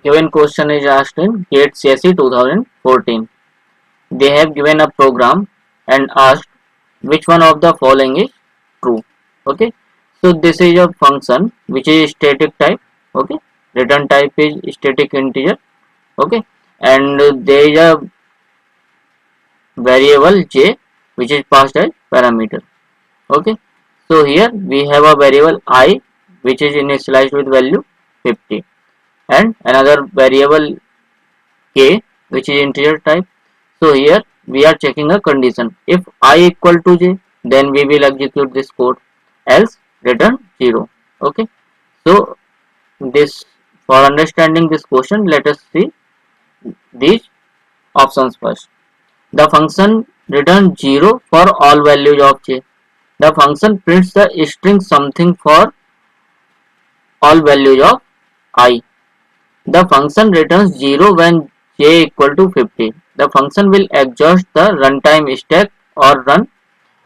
given question is asked in GATE CSE 2014. They have given a program and asked which one of the following is true. Okay, so this is a function which is static type. Okay, return type is static integer. Okay, and there is a variable j which is passed as parameter. Okay, so here we have a variable I which is initialized with value 50 and another variable k which is integer type. So here we are checking a condition. If I equal to j, then we will execute this code, else return 0. Okay, so this, for understanding this question, let us see these options first. The function returns 0 for all values of j. The function prints the string something for all values of I. The function returns 0 when j equal to 50. The function will exhaust the runtime stack or run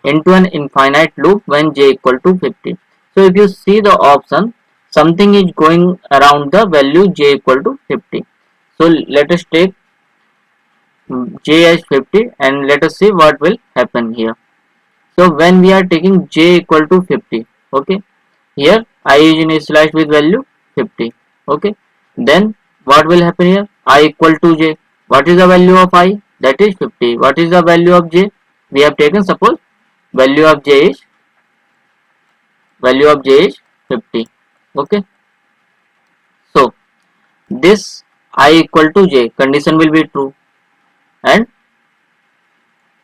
into an infinite loop when j equal to 50. So if you see the option, something is going around the value j equal to 50. So let us take j as 50 and let us see what will happen here. So when we are taking j equal to 50, okay, here I is initialized with value 50. Okay, then what will happen here? I equal to j. What is the value of I? That is 50. What is the value of j? We have taken, suppose value of j is 50. Okay, so this I equal to j condition will be true and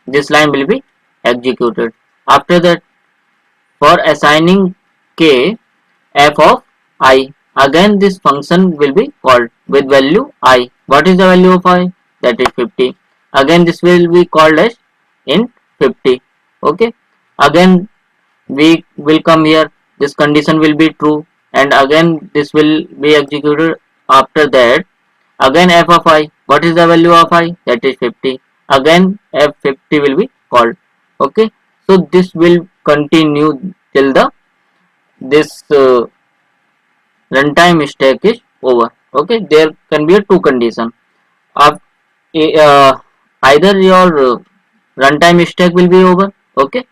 this line will be executed. After that, for assigning k f of I, again this function will be called with value I. What is the value of I? That is 50. Again this will be called as int 50. Okay, again we will come here, this condition will be true and again this will be executed. After that, again f of I, what is the value of I? That is 50. Again f50 will be called. Okay, so this will continue till the this runtime stack is over. Okay, there can be a two condition of either your runtime stack will be over, okay,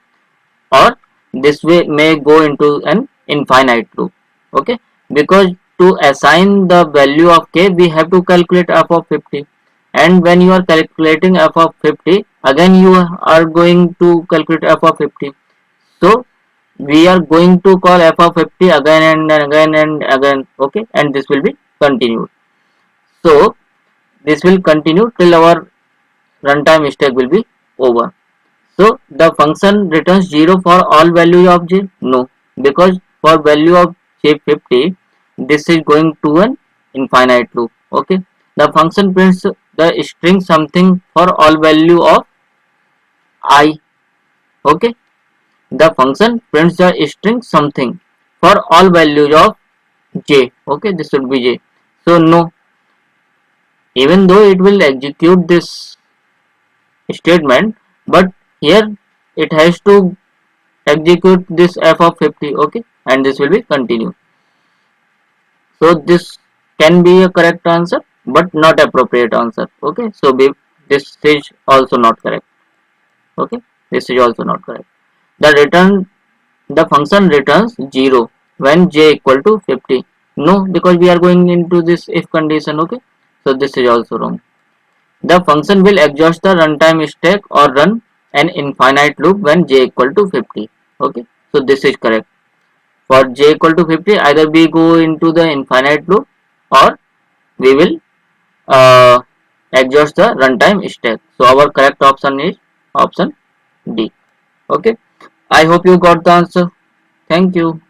or this way may go into an infinite loop. Okay, because to assign the value of k we have to calculate f of 50, and when you are calculating f of 50, again you are going to calculate f of 50. So we are going to call f of 50 again and again and again. Okay, and this will be continued. So this will continue till our runtime stack will be over. So the function returns 0 for all value of j? No, because for value of j 50, this is going to an infinite loop. Okay, the function prints the string something for all value of I. Okay, the function prints the string something for all values of j. Okay, this should be j. So no, even though it will execute this statement, but here it has to execute this f of 50. Okay, and this will be continued. So this can be a correct answer but not appropriate answer. Okay, so this is also not correct. Okay, this is also not correct. The function returns 0 when j equal to 50. No, because we are going into this if condition. Okay, so this is also wrong. The function will exhaust the runtime stack or run an infinite loop when j equal to 50. Okay, so this is correct. For j equal to 50, either we go into the infinite loop or we will exhaust the runtime stack. So our correct option is option D. Okay, I hope you got the answer. Thank you.